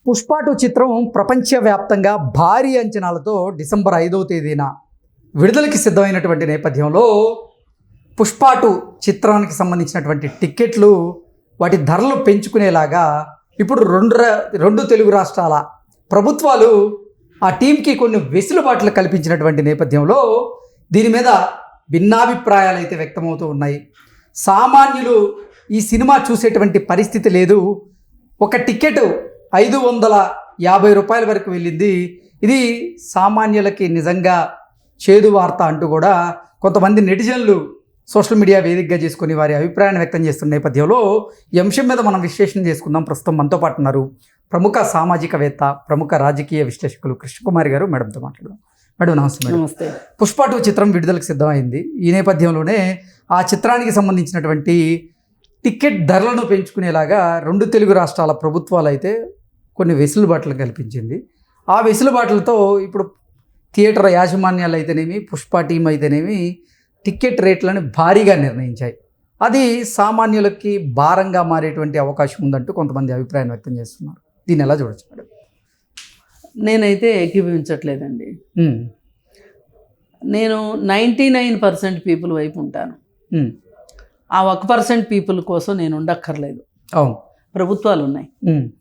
పుష్ప 2 చిత్రం ప్రపంచవ్యాప్తంగా భారీ అంచనాలతో డిసెంబర్ 5వ తేదీన విడుదలకి సిద్ధమైనటువంటి నేపథ్యంలో పుష్ప 2 చిత్రానికి సంబంధించినటువంటి టిక్కెట్లు వాటి ధరలు పెంచుకునేలాగా ఇప్పుడు రెండు తెలుగు రాష్ట్రాల ప్రభుత్వాలు ఆ టీంకి కొన్ని వెసులుబాట్లు కల్పించినటువంటి నేపథ్యంలో దీని మీద భిన్నాభిప్రాయాలు అయితే వ్యక్తమవుతూ ఉన్నాయి. సామాన్యులు ఈ సినిమా చూసేటువంటి పరిస్థితి లేదు. ఒక టికెట్ 550 రూపాయల వరకు వెళ్ళింది. ఇది సామాన్యులకి నిజంగా చేదు వార్త అంటూ కూడా కొంతమంది నెటిజన్లు సోషల్ మీడియా వేదికగా చేసుకుని వారి అభిప్రాయాన్ని వ్యక్తం చేస్తున్న నేపథ్యంలో ఈ అంశం మీద మనం విశ్లేషణ చేసుకుందాం. ప్రస్తుతం మనతో పాటు ఉన్నారు ప్రముఖ సామాజికవేత్త, ప్రముఖ రాజకీయ విశ్లేషకులు కృష్ణకుమారి గారు. మేడంతో మాట్లాడదాం. మేడం నమస్తే. మేడం నమస్తే. పుష్ప 2 చిత్రం విడుదలకు సిద్ధమైంది. ఈ నేపథ్యంలోనే ఆ చిత్రానికి సంబంధించినటువంటి టికెట్ ధరలను పెంచుకునేలాగా రెండు తెలుగు రాష్ట్రాల ప్రభుత్వాలు అయితే కొన్ని వెసులుబాట్లు కల్పించింది. ఆ వెసులుబాట్లతో ఇప్పుడు థియేటర్ యాజమాన్యాలు అయితేనేమి, పుష్ప టీం అయితేనేమి టికెట్ రేట్లను భారీగా నిర్ణయించాయి. అది సామాన్యులకి భారంగా మారేటువంటి అవకాశం ఉందంటూ కొంతమంది అభిప్రాయం వ్యక్తం చేస్తున్నారు. దీన్ని ఎలా చూడొచ్చు మేడం? నేనైతే ఏకీభవించట్లేదండి. నేను 99% పీపుల్ వైపు ఉంటాను. ఆ 1% పీపుల్ కోసం నేను ఉండక్కర్లేదు. అవును, ప్రభుత్వాలు ఉన్నాయి.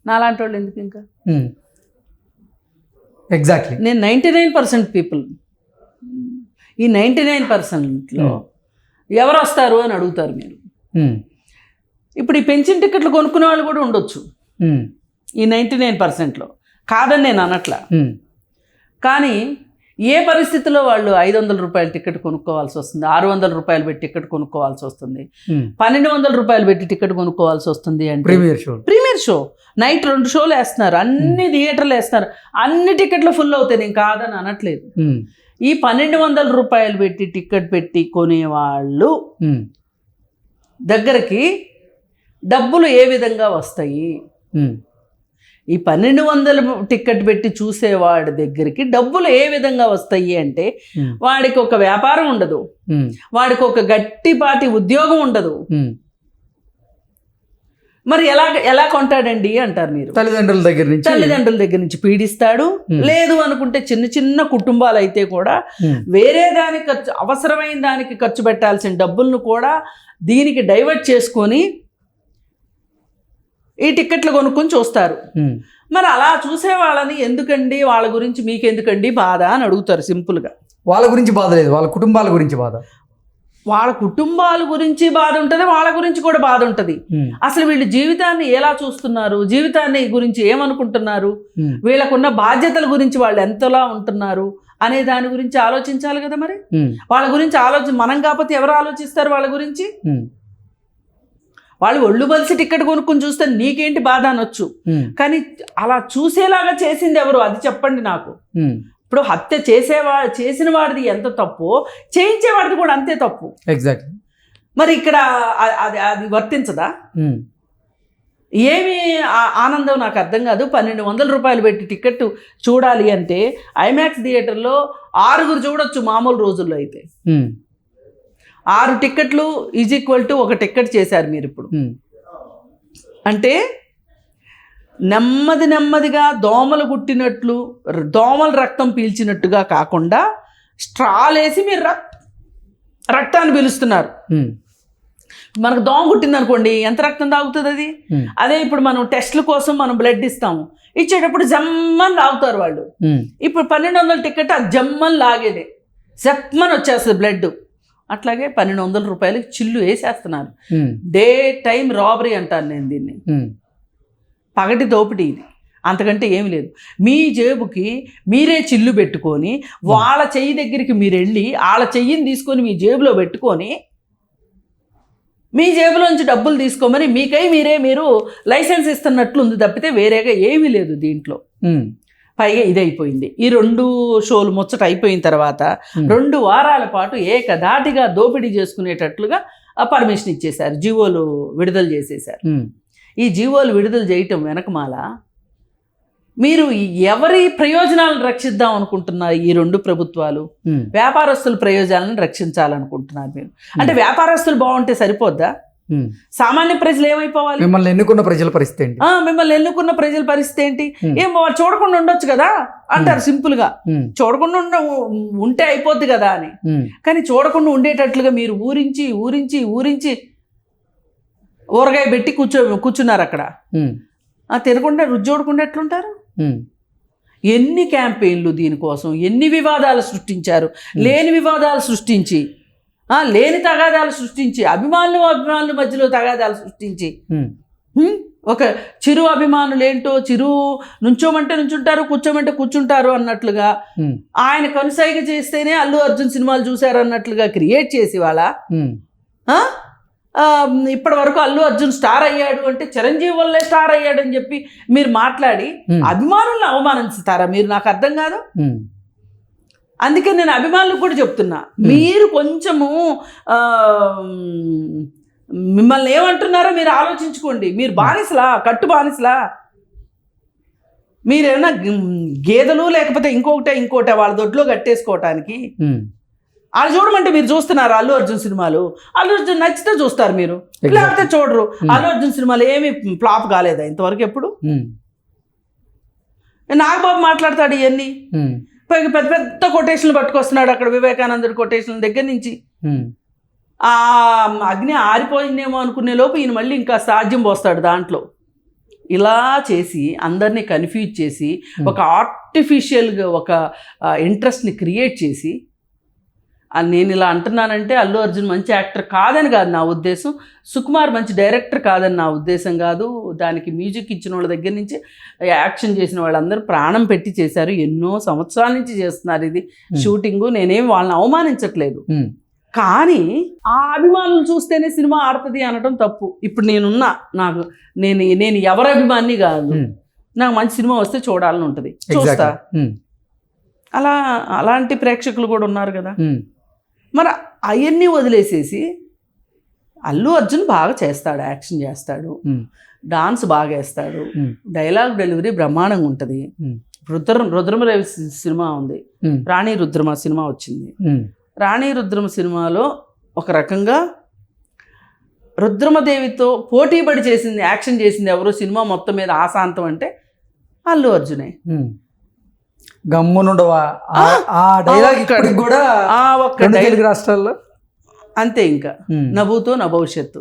నాలాంటి వాళ్ళు ఎందుకు ఇంకా? ఎగ్జాక్ట్లీ. నేను 99% పీపుల్. ఈ 99%లో ఎవరు వస్తారు అని అడుగుతారు మీరు. ఇప్పుడు ఈ పెన్షన్ టికెట్లు కొనుక్కునే వాళ్ళు కూడా ఉండొచ్చు ఈ 99%లో, కాదని నేను అనట్లా. కానీ ఏ పరిస్థితిలో వాళ్ళు 500 రూపాయల టికెట్ కొనుక్కోవాల్సి వస్తుంది, 600 రూపాయలు పెట్టి టికెట్ కొనుక్కోవాల్సి వస్తుంది, 1200 రూపాయలు పెట్టి టికెట్ కొనుక్కోవాల్సి వస్తుంది అంటే ప్రీమియర్ షో నైట్ 2 షోలు వేస్తున్నారు, అన్ని థియేటర్లు వేస్తున్నారు, అన్ని టికెట్లు ఫుల్ అవుతాయి. నేను కాదని అనట్లేదు. ఈ 1200 రూపాయలు పెట్టి టికెట్ పెట్టి కొనేవాళ్ళు దగ్గరికి డబ్బులు ఏ విధంగా వస్తాయి? ఈ 1200 టికెట్ పెట్టి చూసేవాడి దగ్గరికి డబ్బులు ఏ విధంగా వస్తాయి అంటే, వాడికి ఒక వ్యాపారం ఉండదు, వాడికి ఒక గట్టిపాటి ఉద్యోగం ఉండదు. మరి ఎలా కొంటాడండి అంటారు మీరు. తల్లిదండ్రుల దగ్గర నుంచి పీడిస్తాడు. లేదు అనుకుంటే చిన్న చిన్న కుటుంబాలు అయితే కూడా వేరే దానికి అవసరమైన దానికి ఖర్చు పెట్టాల్సిన డబ్బులను కూడా దీనికి డైవర్ట్ చేసుకొని ఈ టికెట్లు కొనుక్కొని చూస్తారు. మరి అలా చూసే వాళ్ళని ఎందుకండి, వాళ్ళ గురించి మీకెందుకండి బాధ అని అడుగుతారు సింపుల్గా. వాళ్ళ గురించి బాధ లేదు, వాళ్ళ కుటుంబాల గురించి బాధ. వాళ్ళ కుటుంబాల గురించి బాధ ఉంటుంది, వాళ్ళ గురించి కూడా బాధ ఉంటుంది. అసలు వీళ్ళు జీవితాన్ని ఎలా చూస్తున్నారు, జీవితాన్ని గురించి ఏమనుకుంటున్నారు, వీళ్ళకున్న బాధ్యతల గురించి వాళ్ళు ఎంతలా ఉంటున్నారు అనే దాని గురించి ఆలోచించాలి కదా. మరి వాళ్ళ గురించి మనం కాకపోతే ఎవరు ఆలోచిస్తారు వాళ్ళ గురించి? వాళ్ళు ఒళ్ళు బలిసి టికెట్ కొనుక్కొని చూస్తే నీకేంటి బాధ అనొచ్చు, కానీ అలా చూసేలాగా చేసింది ఎవరు అది చెప్పండి నాకు. ఇప్పుడు హత్య చేసిన వాడిది ఎంత తప్పు, చేయించేవాడిది కూడా అంతే తప్పు. ఎగ్జాక్ట్లీ. మరి ఇక్కడ అది వర్తించదా? ఏమి ఆనందం నాకు అర్థం కాదు. 1200 రూపాయలు పెట్టి టికెట్ చూడాలి అంటే ఐమాక్స్ థియేటర్లో 6 చూడొచ్చు మామూలు రోజుల్లో. అయితే 6 టికెట్లు ఈజ్ ఈక్వల్ టు 1 టికెట్ చేశారు మీరు ఇప్పుడు. అంటే నెమ్మదిగా దోమలు కుట్టినట్లు, దోమలు రక్తం పీల్చినట్టుగా కాకుండా స్ట్రాలేసి మీరు రక్తాన్ని పీలుస్తున్నారు. మనకు దోమ కుట్టింది అనుకోండి, ఎంత రక్తం తాగుతుంది అది? అదే ఇప్పుడు మనం టెస్ట్ల కోసం మనం బ్లడ్ ఇస్తాము, ఇచ్చేటప్పుడు జమ్మని లాగుతారు వాళ్ళు. ఇప్పుడు 1200 టికెట్ ఆ జమ్మని లాగేదే, జమ్మని వచ్చేస్తుంది బ్లడ్. అట్లాగే 1200 రూపాయలకి చిల్లు వేసేస్తున్నారు. డే టైం రాబరీ అంటాను నేను దీన్ని, పగటి దోపిడీ ఇది, అంతకంటే ఏమి లేదు. మీ జేబుకి మీరే చిల్లు పెట్టుకొని వాళ్ళ చెయ్యి దగ్గరికి మీరు వెళ్ళి వాళ్ళ చెయ్యిని తీసుకొని మీ జేబులో పెట్టుకొని మీ జేబులోంచి డబ్బులు తీసుకోమని మీరు లైసెన్స్ ఇస్తున్నట్లుంది తప్పితే వేరేగా ఏమీ లేదు దీంట్లో. పైగా ఇదైపోయింది. ఈ 2 షోలు ముచ్చట అయిపోయిన తర్వాత 2 వారాల పాటు ఏకధాటిగా దోపిడీ చేసుకునేటట్లుగా పర్మిషన్ ఇచ్చేశారు, జీవోలు విడుదల చేసేశారు. ఈ జీవోలు విడుదల చేయటం వెనకమాల మీరు ఎవరి ప్రయోజనాలను రక్షిద్దాం అనుకుంటున్నారు? ఈ 2 ప్రభుత్వాలు వ్యాపారస్తుల ప్రయోజనాలను రక్షించాలనుకుంటున్నారు మీరు. అంటే వ్యాపారస్తులు బాగుంటే సరిపోద్దా? సామాన్య ప్రజలు ఏమైపోవాలి? మిమ్మల్ని ఎన్నుకున్న ప్రజల పరిస్థితి ఏంటి? మిమ్మల్ని ఎన్నుకున్న ప్రజల పరిస్థితి ఏంటి? ఏం వాళ్ళు చూడకుండా ఉండొచ్చు కదా అంటారు సింపుల్ గా. చూడకుండా ఉంటే అయిపోద్ది కదా అని. కానీ చూడకుండా ఉండేటట్లుగా మీరు ఊరించి ఊరించి ఊరించి ఊరగాయ పెట్టి కూర్చున్నారు అక్కడ. తినకుండా రుచి చూడకుండా ఎట్లుంటారు? ఎన్ని క్యాంపెయిన్లు దీనికోసం, ఎన్ని వివాదాలు సృష్టించారు. లేని వివాదాలు సృష్టించి, లేని తగాదాలు సృష్టించి, అభిమానుల మధ్యలో తగాదాలు సృష్టించి, ఒక చిరు అభిమానులు ఏంటో చిరు నుంచోమంటే నుంచుంటారు, కూర్చోమంటే కూర్చుంటారు అన్నట్లుగా, ఆయన కనుసైగ చేస్తేనే అల్లు అర్జున్ సినిమాలు చూశారు అన్నట్లుగా క్రియేట్ చేసి వాళ్ళ ఇప్పటి వరకు అల్లు అర్జున్ స్టార్ అయ్యాడు అంటే చిరంజీవి వల్లే స్టార్ అయ్యాడు అని చెప్పి మీరు మాట్లాడి అభిమానులను అవమానిస్తారా మీరు? నాకు అర్థం కాదు. అందుకే నేను అభిమానులకు కూడా చెప్తున్నా, మీరు కొంచెము మిమ్మల్ని ఏమంటున్నారో మీరు ఆలోచించుకోండి. మీరు బానిసలా, కట్టు బానిసలా? మీరేమన్నా గేదెలు లేకపోతే ఇంకోటే వాళ్ళ దొడ్లో కట్టేసుకోవటానికి? వాళ్ళు చూడమంటే మీరు చూస్తున్నారు అల్లు అర్జున్ సినిమాలు. అల్లు అర్జున్ నచ్చితే చూస్తారు మీరు, లేకపోతే చూడరు. అల్లు అర్జున్ సినిమాలు ఏమి ఫ్లాప్ కాలేదా ఇంతవరకు? ఎప్పుడు నాగబాబు మాట్లాడతాడు ఇవన్నీ, పెద్ద పెద్ద కొటేషన్లు పట్టుకొస్తున్నాడు అక్కడ, వివేకానందుడి కొటేషన్ల దగ్గర నుంచి. ఆ అగ్ని ఆరిపోయిందేమో అనుకునే లోపు ఈయన మళ్ళీ ఇంకా సాధ్యం పోస్తాడు దాంట్లో. ఇలా చేసి అందరినీ కన్ఫ్యూజ్ చేసి ఒక ఆర్టిఫిషియల్గా ఒక ఇంట్రెస్ట్ని క్రియేట్ చేసి, నేను ఇలా అంటున్నానంటే అల్లు అర్జున్ మంచి యాక్టర్ కాదని కాదు నా ఉద్దేశం, సుకుమార్ మంచి డైరెక్టర్ కాదని నా ఉద్దేశం కాదు. దానికి మ్యూజిక్ ఇచ్చిన వాళ్ళ దగ్గర నుంచి యాక్షన్ చేసిన వాళ్ళందరూ ప్రాణం పెట్టి చేశారు, ఎన్నో సంవత్సరాల నుంచి చేస్తున్నారు ఇది షూటింగు. నేనేం వాళ్ళని అవమానించట్లేదు, కానీ ఆ అభిమానులు చూస్తేనే సినిమా ఆడుతుంది అనడం తప్పు. ఇప్పుడు నేను ఎవరి అభిమాని కాదు, నాకు మంచి సినిమా వస్తే చూడాలని ఉంటుంది, చూస్తా. అలాంటి ప్రేక్షకులు కూడా ఉన్నారు కదా. మరి అవన్నీ వదిలేసేసి అల్లు అర్జున్ బాగా చేస్తాడు, యాక్షన్ చేస్తాడు, డాన్స్ బాగా వేస్తాడు, డైలాగ్ డెలివరీ బ్రహ్మాండంగా ఉంటుంది. రుద్రమదేవి సినిమా ఉంది, రాణి రుద్రమ సినిమా వచ్చింది. రాణి రుద్రమ సినిమాలో ఒక రకంగా రుద్రమదేవితో పోటీపడి చేసింది, యాక్షన్ చేసింది ఎవరో సినిమా మొత్తం మీద ఆశాంతం అంటే అల్లు అర్జునే. గమ్మునుండవా ఆ డైలాగ్ ఇప్పటికి కూడా తెలుగు రాష్ట్రాల్లో అంతే. ఇంకా నభూతో నా భవిష్యత్తు,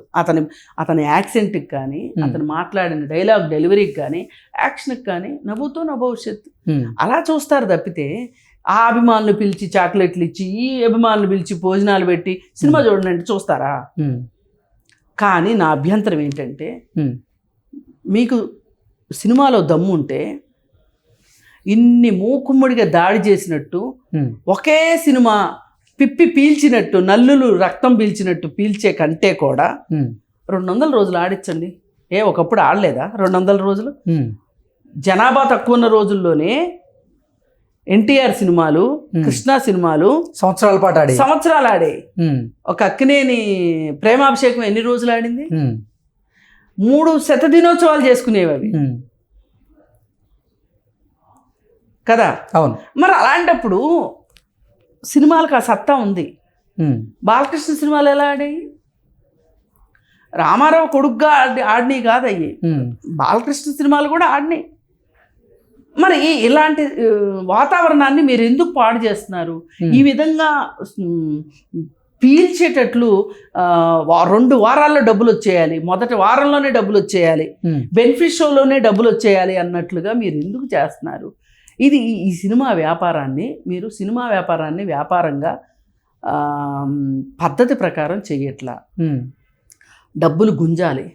అతని యాక్సెంట్కి కానీ, అతను మాట్లాడిన డైలాగ్ డెలివరీకి కానీ, యాక్షన్కి కానీ నభూతో నా భవిష్యత్తు అలా చూస్తారు తప్పితే, ఆ అభిమానులు పిలిచి చాక్లెట్లు ఇచ్చి, ఈ అభిమానులు పిలిచి భోజనాలు పెట్టి సినిమా చూడండి అంటే చూస్తారా? కానీ నా అభ్యంతరం ఏంటంటే, మీకు సినిమాలో దమ్ము ఉంటే ఇన్ని మూకుమ్మడిగా దాడి చేసినట్టు, ఒకే సినిమా పిప్పి పీల్చినట్టు, నల్లులు రక్తం పీల్చినట్టు పీల్చే కంటే కూడా 200 రోజులు ఆడించండి. ఒకప్పుడు ఆడలేదా 200 రోజులు? జనాభా తక్కువ ఉన్న రోజుల్లోనే ఎన్టీఆర్ సినిమాలు, కృష్ణ సినిమాలు సంవత్సరాలు ఆడే. ఒక అక్కినేని ప్రేమాభిషేకం ఎన్ని రోజులు ఆడింది? 3 శతదినోత్సవాలు చేసుకునేవి అవి కదా. అవును. మరి అలాంటప్పుడు సినిమాలకు ఆ సత్తా ఉంది. బాలకృష్ణ సినిమాలు ఎలా ఆడాయి? రామారావు కొడుకుగా ఆడినాయి కాదు అయ్యి, బాలకృష్ణ సినిమాలు కూడా ఆడినాయి. మరి ఇలాంటి వాతావరణాన్ని మీరు ఎందుకు పాడు చేస్తున్నారు? ఈ విధంగా పీల్చేటట్లు 2 వారాల్లో డబ్బులు వచ్చేయాలి, మొదటి వారంలోనే డబ్బులు వచ్చేయాలి, బెనిఫిట్ షోలోనే డబ్బులు వచ్చేయాలి అన్నట్లుగా మీరు ఎందుకు చేస్తున్నారు? ఈ సినిమా వ్యాపారాన్ని మీరు వ్యాపారంగా పద్ధతి ప్రకారం చెయ్యట్లా. డబ్బులు గుంజాలి.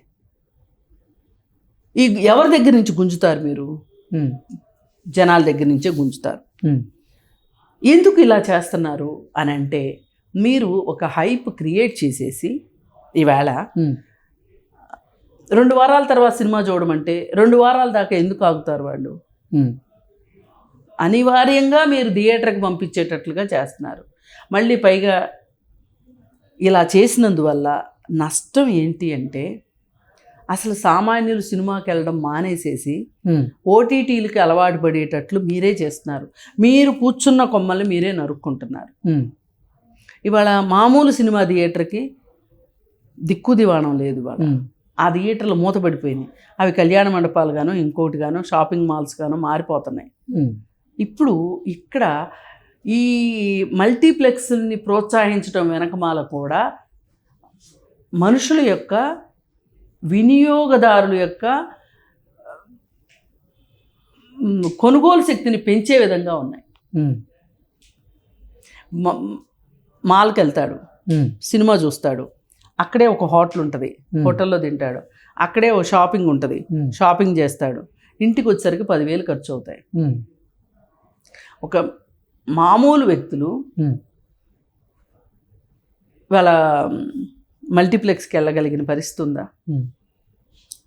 ఎవరి దగ్గర నుంచి గుంజుతారు మీరు? జనాల దగ్గర నుంచే గుంజుతారు. ఎందుకు ఇలా చేస్తున్నారు అని అంటే, మీరు ఒక హైప్ క్రియేట్ చేసేసి ఈవేళ 2 వారాల తర్వాత సినిమా చూడమంటే 2 వారాల దాకా ఎందుకు ఆగుతారు వాళ్ళు? అనివార్యంగా మీరు థియేటర్కి పంపించేటట్లుగా చేస్తున్నారు. మళ్ళీ పైగా ఇలా చేసినందువల్ల నష్టం ఏంటి అంటే, అసలు సామాన్యులు సినిమాకి వెళ్ళడం మానేసేసి ఓటీటీలకి అలవాటు పడేటట్లు మీరే చేస్తున్నారు. మీరు కూర్చున్న కొమ్మల్ని మీరే నరుక్కుంటున్నారు. ఇవాళ మామూలు సినిమా థియేటర్కి దిక్కు దివాణం లేదు వాళ్ళ. ఆ థియేటర్లు మూతపడిపోయినాయి. అవి కళ్యాణ మండపాలు గాను ఇంకోటి గాను షాపింగ్ మాల్స్ గాను మారిపోతున్నాయి. ఇప్పుడు ఇక్కడ ఈ మల్టీప్లెక్స్ని ప్రోత్సహించడం వెనకమాల కూడా మనుషుల యొక్క వినియోగదారుల యొక్క కొనుగోలు శక్తిని పెంచే విధంగా ఉన్నాయి. మాల్కి వెళ్తాడు, సినిమా చూస్తాడు, అక్కడే ఒక హోటల్ ఉంటుంది, హోటల్లో తింటాడు, అక్కడే ఒక షాపింగ్ ఉంటుంది, షాపింగ్ చేస్తాడు, ఇంటికి వచ్చేసరికి 10,000 ఖర్చు అవుతాయి. ఒక మామూలు వ్యక్తులు వాళ్ళ మల్టీప్లెక్స్కి వెళ్ళగలిగిన పరిస్థితి ఉందా?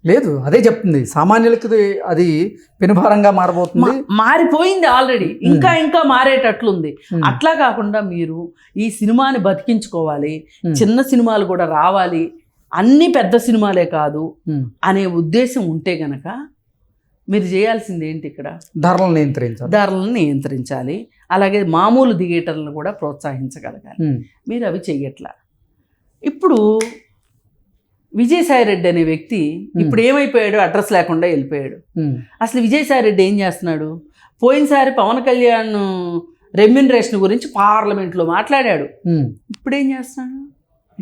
లేదు. అదే చెప్తుంది, సామాన్యులకి అది పెనుభారంగా మారబోతుంది, మారిపోయింది ఆల్రెడీ, ఇంకా ఇంకా మారేటట్లుంది. అట్లా కాకుండా మీరు ఈ సినిమాని బతికించుకోవాలి, చిన్న సినిమాలు కూడా రావాలి, అన్ని పెద్ద సినిమాలే కాదు అనే ఉద్దేశం ఉంటే గనక మీరు చేయాల్సింది ఏంటి? ఇక్కడ ధరలను నియంత్రించాలి. అలాగే మామూలు థియేటర్లను కూడా ప్రోత్సహించగలగాలి. మీరు అవి చెయ్యట్లా. ఇప్పుడు విజయసాయిరెడ్డి అనే వ్యక్తి ఇప్పుడు ఏమైపోయాడు? అడ్రస్ లేకుండా వెళ్ళిపోయాడు. అసలు విజయసాయిరెడ్డి ఏం చేస్తున్నాడు? పోయినసారి పవన్ కళ్యాణ్ రెమ్యునరేషన్ గురించి పార్లమెంట్లో మాట్లాడాడు. ఇప్పుడు ఏం చేస్తున్నాడు?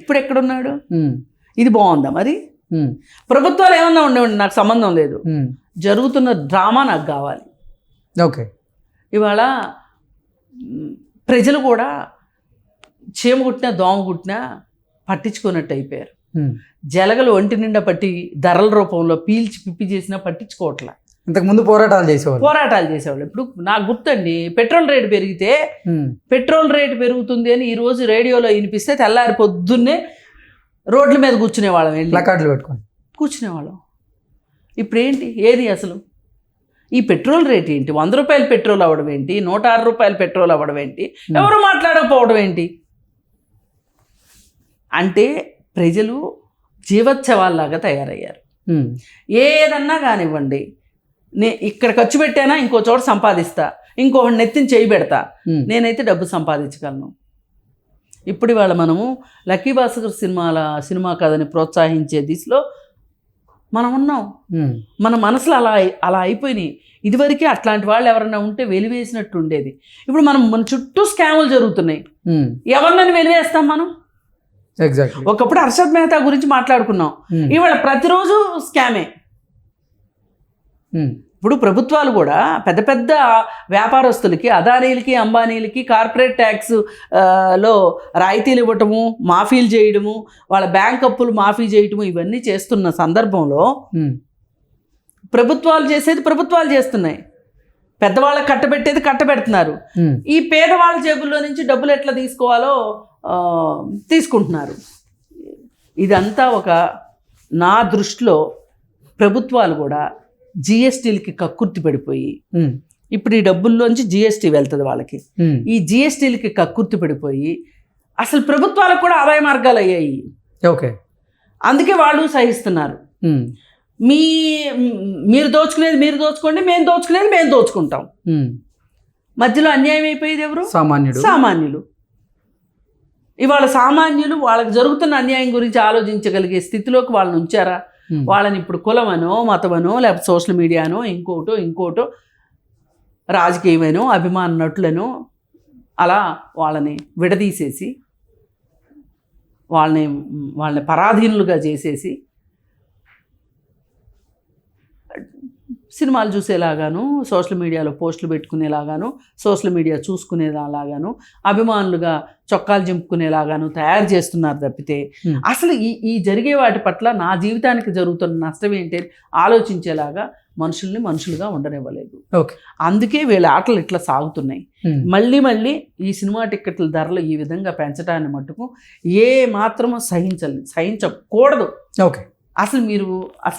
ఇప్పుడు ఎక్కడున్నాడు? ఇది బాగుందా? మరి ప్రభుత్వాలు ఏమన్నా ఉండేవండి, నాకు సంబంధం లేదు, జరుగుతున్న డ్రామా నాకు కావాలి. ఓకే. ఇవాళ ప్రజలు కూడా చీమ కుట్టినా దోమ కుట్టినా పట్టించుకున్నట్టు అయిపోయారు. జలగలు ఒంటి నిండా పట్టి ధరల రూపంలో పీల్చి పిప్పి చేసినా పట్టించుకోవట్లా. ఇంతకుముందు పోరాటాలు చేసేవాళ్ళు. ఇప్పుడు నాకు గుర్తండి, పెట్రోల్ రేటు పెరిగితే పెట్రోల్ రేటు పెరుగుతుంది అని ఈరోజు రేడియోలో వినిపిస్తే తెల్లారి పొద్దున్నే రోడ్ల మీద కూర్చునేవాళ్ళం, వెళ్ళి ప్లకార్డులు పెట్టుకొని కూర్చునేవాళ్ళం. ఇప్పుడు ఏంటి? ఏది అసలు ఈ పెట్రోల్ రేట్ ఏంటి? 100 రూపాయలు పెట్రోల్ అవ్వడం ఏంటి? 106 రూపాయలు పెట్రోల్ అవ్వడం ఏంటి? ఎవరు మాట్లాడకపోవడం ఏంటి? అంటే ప్రజలు జీవోత్సవాల్లాగా తయారయ్యారు. ఏదన్నా కానివ్వండి, ఇక్కడ ఖర్చు పెట్టానా ఇంకో చోట సంపాదిస్తా, ఇంకొకటి నెత్తిని చేయి పెడతా, నేనైతే డబ్బు సంపాదించగలను. ఇప్పుడు ఇవాళ మనము లక్కీ భాస్కర్ సినిమా కథని ప్రోత్సహించే దిశలో మనం ఉన్నాం. మన మనసులో అలా అయిపోయినాయి. ఇదివరకే అట్లాంటి వాళ్ళు ఎవరన్నా ఉంటే వెలివేసినట్టు ఉండేది. ఇప్పుడు మన చుట్టూ స్కాములు జరుగుతున్నాయి. ఎవరినని వెలివేస్తాం మనం? ఎగ్జాక్ట్లీ. ఒకప్పుడు హర్షద్ మెహతా గురించి మాట్లాడుకున్నాం, ఇవాళ ప్రతిరోజు స్కామే. ఇప్పుడు ప్రభుత్వాలు కూడా పెద్ద పెద్ద వ్యాపారస్తులకి, అదానీలకి, అంబానీలకి కార్పొరేట్ ట్యాక్స్ లో రాయితీలు ఇవ్వటము, మాఫీలు చేయడము, వాళ్ళ బ్యాంక్ అప్పులు మాఫీ చేయటము, ఇవన్నీ చేస్తున్న సందర్భంలో ప్రభుత్వాలు చేసేది ప్రభుత్వాలు చేస్తున్నాయి, పెద్దవాళ్ళకి కట్టబెడుతున్నారు. ఈ పేదవాళ్ళ జేబుల్లో నుంచి డబ్బులు ఎట్లా తీసుకోవాలో తీసుకుంటున్నారు. ఇదంతా నా దృష్టిలో ప్రభుత్వాలు కూడా జిఎస్టీలకి కక్కుర్తి పడిపోయి, ఇప్పుడు ఈ డబ్బుల్లోంచి జిఎస్టీ వెళ్తుంది వాళ్ళకి, ఈ జిఎస్టీలకి కక్కుర్తి పడిపోయి అసలు ప్రభుత్వాలకు కూడా ఆదాయ మార్గాలు అయ్యాయి. ఓకే. అందుకే వాళ్ళు సహిస్తున్నారు. మీరు దోచుకునేది మీరు దోచుకోండి, మేము దోచుకునేది మేము దోచుకుంటాం. మధ్యలో అన్యాయం అయిపోయేది ఎవరు? సామాన్యులు. ఇవాళ సామాన్యులు వాళ్ళకి జరుగుతున్న అన్యాయం గురించి ఆలోచించగలిగే స్థితిలోకి వాళ్ళని ఉంచారా? వాళ్ళని ఇప్పుడు కులమనో మతమనో లేకపోతే సోషల్ మీడియానో ఇంకోటో రాజకీయమనో అభిమాన నటులనో అలా వాళ్ళని విడదీసేసి వాళ్ళని పరాధీనులుగా చేసేసి సినిమాలు చూసేలాగాను, సోషల్ మీడియాలో పోస్టులు పెట్టుకునేలాగాను, సోషల్ మీడియా చూసుకునేలాగాను, అభిమానులుగా చొక్కాలు చింపుకునేలాగాను తయారు చేస్తున్నారు తప్పితే అసలు ఈ జరిగే వాటి పట్ల నా జీవితానికి జరుగుతున్న నష్టం ఏంటి ఆలోచించేలాగా మనుషులుగా ఉండనివ్వలేదు. అందుకే వీళ్ళ ఆటలు ఇట్లా సాగుతున్నాయి. మళ్ళీ ఈ సినిమా టిక్కెట్ల ధరలు ఈ విధంగా పెంచడాన్ని మట్టుకు ఏ మాత్రమో సహించకూడదు. ఓకే. అసలు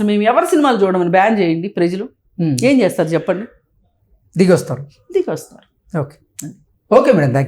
మేము ఎవరి సినిమాలు చూడమని బ్యాన్ చేయండి, ప్రజలు ఏం చేస్తారు చెప్పండి? దిగొస్తారు. Okay okay madam, thank you.